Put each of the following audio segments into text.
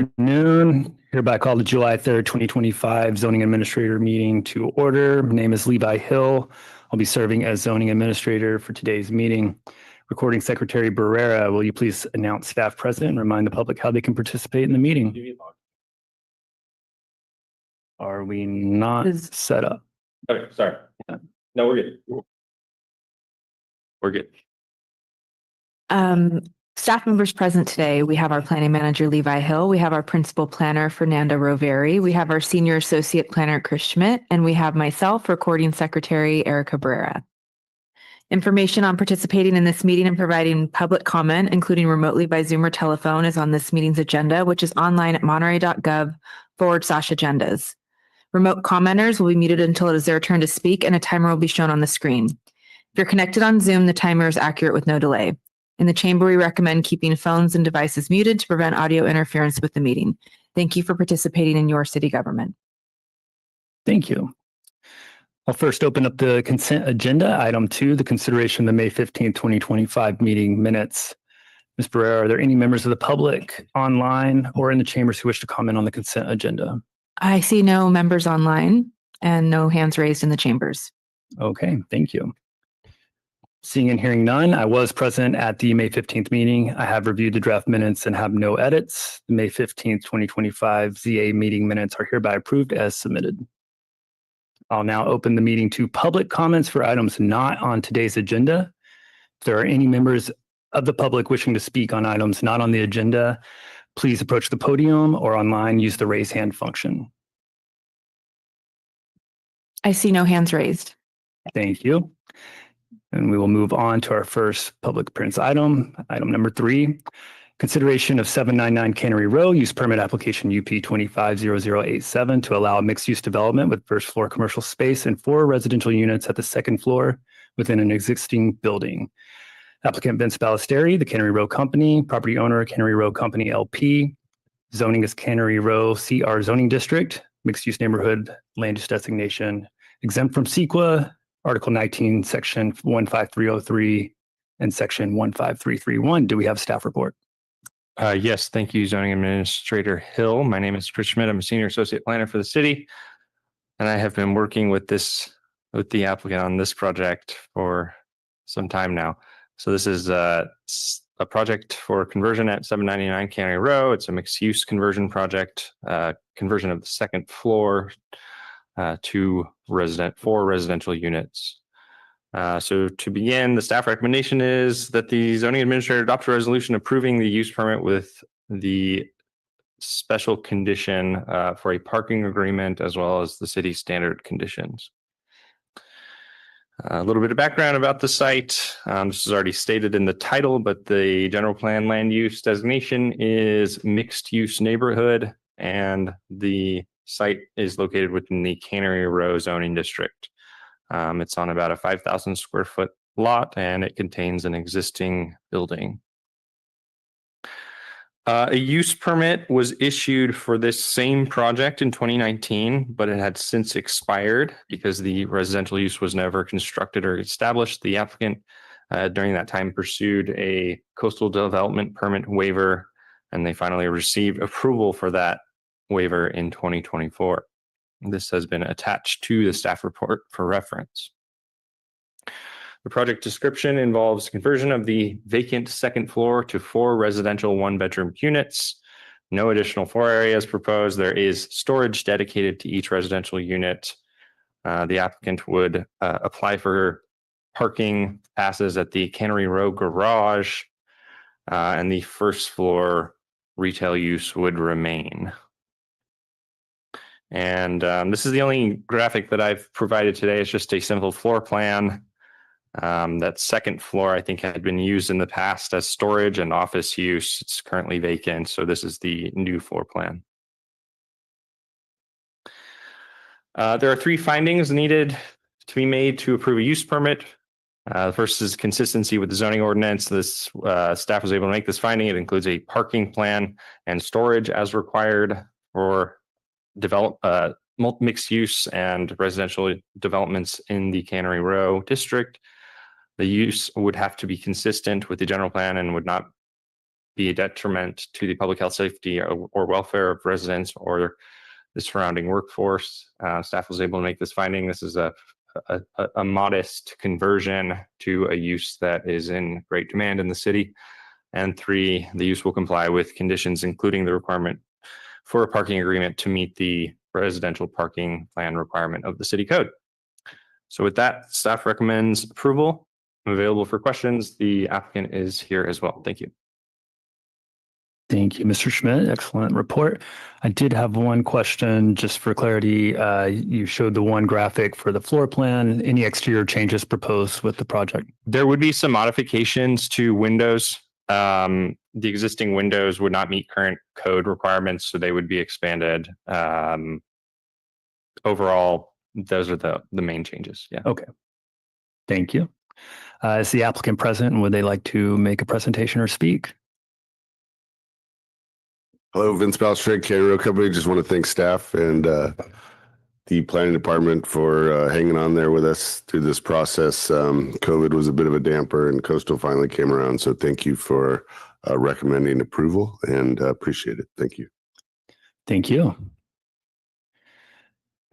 Afternoon. Hereby call the July 3rd, 2025 zoning administrator meeting to order. My name is Levi Hill. I'll be serving as zoning administrator for today's meeting. Recording Secretary Barrera, will you please announce staff present and remind the public how they can participate in the meeting? Are we not set up? Okay, sorry. Yeah. No, we're good. We're good. Staff members present today, we have our planning manager, Levi Hill. We have our principal planner, Fernanda Roveri. We have our senior associate planner, Chris Schmidt, and we have myself, recording secretary, Erica Barrera. Information on participating in this meeting and providing public comment, including remotely by Zoom or telephone, is on this meeting's agenda, which is online at monterey.gov/agendas. Remote commenters will be muted until it is their turn to speak, and a timer will be shown on the screen. If you're connected on Zoom, the timer is accurate with no delay. In the chamber, we recommend keeping phones and devices muted to prevent audio interference with the meeting. Thank you for participating in your city government. Thank you. I'll first open up the consent agenda. Item 2, the consideration of the May 15th, 2025 meeting minutes. Ms. Barrera, are there any members of the public online or in the chambers who wish to comment on the consent agenda? I see no members online and no hands raised in the chambers. Okay, thank you. Seeing and hearing none, I was present at the May 15th meeting. I have reviewed the draft minutes and have no edits. The May 15th, 2025 ZA meeting minutes are hereby approved as submitted. I'll now open the meeting to public comments for items not on today's agenda. If there are any members of the public wishing to speak on items not on the agenda, please approach the podium or online, use the raise hand function. I see no hands raised. Thank you. And we will move on to our first public appearance item, item number 3. Consideration of 799 Cannery Row, use permit application UP 250087 to allow mixed-use development with first floor commercial space and 4 residential units at the second floor within an existing building. Applicant Vince Ballesteri, the Cannery Row Company, property owner Cannery Row Company LP, zoning is Cannery Row CR zoning district, mixed-use neighborhood, land use designation, exempt from CEQA, Article 19, Section 15303 and Section 15331. Do we have a staff report? Yes, thank you, Zoning Administrator Hill. My name is Chris Schmidt. I'm a senior associate planner for the city, and I have been working with the applicant on this project for some time now. So this is a project for conversion at 799 Cannery Row. It's a mixed-use conversion project, conversion of the second floor to 4 residential units. So to begin, the staff recommendation is that the zoning administrator adopt a resolution approving the use permit with the special condition for a parking agreement as well as the city standard conditions. A little bit of background about the site. This is already stated in the title, but the general plan land use designation is mixed use neighborhood, and the site is located within the Cannery Row zoning district. It's on about a 5,000 square foot lot, and it contains an existing building. A use permit was issued for this same project in 2019, but it had since expired because the residential use was never constructed or established. The applicant during that time pursued a coastal development permit waiver, and they finally received approval for that waiver in 2024. This has been attached to the staff report for reference. The project description involves conversion of the vacant second floor to 4 residential 1-bedroom units. No additional floor area is proposed. There is storage dedicated to each residential unit. The applicant would apply for parking passes at the Cannery Row garage, and the first floor retail use would remain. And this is the only graphic that I've provided today. It's just a simple floor plan. That second floor, I think, had been used in the past as storage and office use. It's currently vacant, so this is the new floor plan. There are 3 findings needed to be made to approve a use permit. The first is consistency with the zoning ordinance. This staff was able to make this finding. It includes a parking plan and storage as required for mixed use and residential developments in the Cannery Row district. The use would have to be consistent with the general plan and would not be a detriment to the public health, safety, or welfare of residents or the surrounding workforce. Staff was able to make this finding. This is a modest conversion to a use that is in great demand in the city. And 3, the use will comply with conditions, including the requirement for a parking agreement to meet the residential parking plan requirement of the city code. So with that, staff recommends approval. I'm available for questions. The applicant is here as well. Thank you. Thank you, Mr. Schmidt. Excellent report. I did have one question just for clarity. You showed the one graphic for the floor plan. Any exterior changes proposed with the project? There would be some modifications to windows. The existing windows would not meet current code requirements, so they would be expanded. Overall, those are the main changes. Yeah. Okay. Thank you. Is the applicant present and would they like to make a presentation or speak? Hello, Vince Balstrade, Canary Row Company. Just want to thank staff and the planning department for hanging on there with us through this process. COVID was a bit of a damper and Coastal finally came around. So thank you for recommending approval and appreciate it. Thank you. Thank you.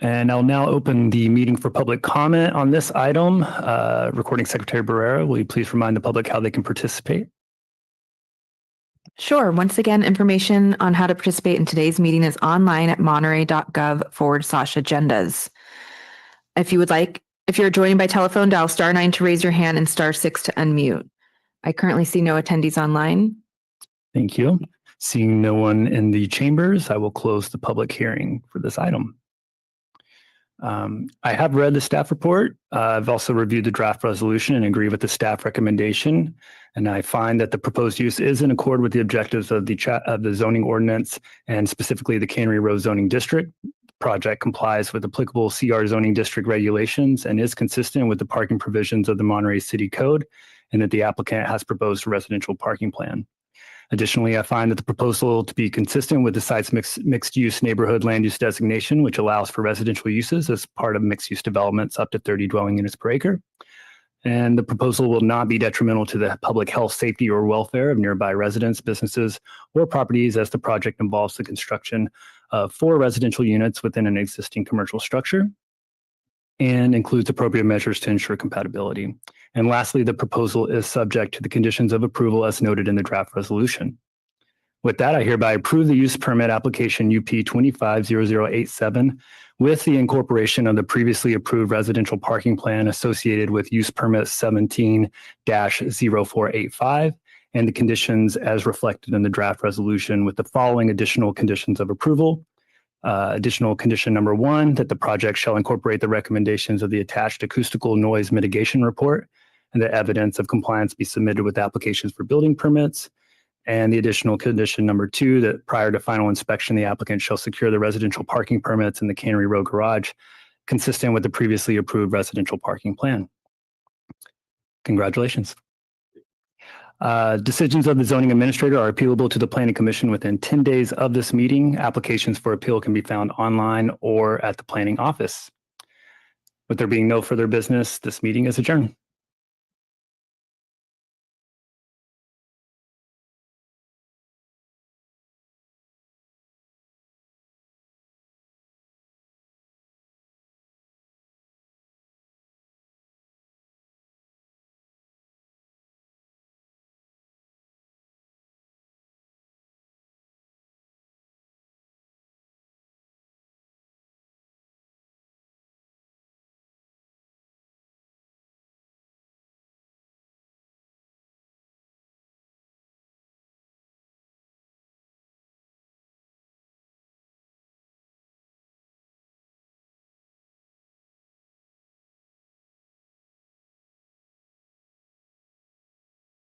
And I'll now open the meeting for public comment on this item. Recording Secretary Barrera, will you please remind the public how they can participate? Sure. Once again, information on how to participate in today's meeting is online at monterey.gov/agendas. If you're joining by telephone, dial *9 to raise your hand and *6 to unmute. I currently see no attendees online. Thank you. Seeing no one in the chambers, I will close the public hearing for this item. I have read the staff report. I've also reviewed the draft resolution and agree with the staff recommendation. And I find that the proposed use is in accord with the objectives of the zoning ordinance and specifically the Cannery Row zoning district. The project complies with applicable CR zoning district regulations and is consistent with the parking provisions of the Monterey City Code, and that the applicant has proposed a residential parking plan. Additionally, I find that the proposal to be consistent with the site's mixed-use neighborhood land use designation, which allows for residential uses as part of mixed-use developments up to 30 dwelling units per acre. And the proposal will not be detrimental to the public health, safety, or welfare of nearby residents, businesses, or properties, as the project involves the construction of 4 residential units within an existing commercial structure and includes appropriate measures to ensure compatibility. And lastly, the proposal is subject to the conditions of approval as noted in the draft resolution. With that, I hereby approve the use permit application UP 250087 with the incorporation of the previously approved residential parking plan associated with use permit 17-0485 and the conditions as reflected in the draft resolution with the following additional conditions of approval. Additional condition number 1, that the project shall incorporate the recommendations of the attached acoustical noise mitigation report and that evidence of compliance be submitted with applications for building permits. And the additional condition number 2, that prior to final inspection, the applicant shall secure the residential parking permits in the Cannery Row garage consistent with the previously approved residential parking plan. Congratulations. Decisions of the zoning administrator are appealable to the planning commission within 10 days of this meeting. Applications for appeal can be found online or at the planning office. With there being no further business, this meeting is adjourned.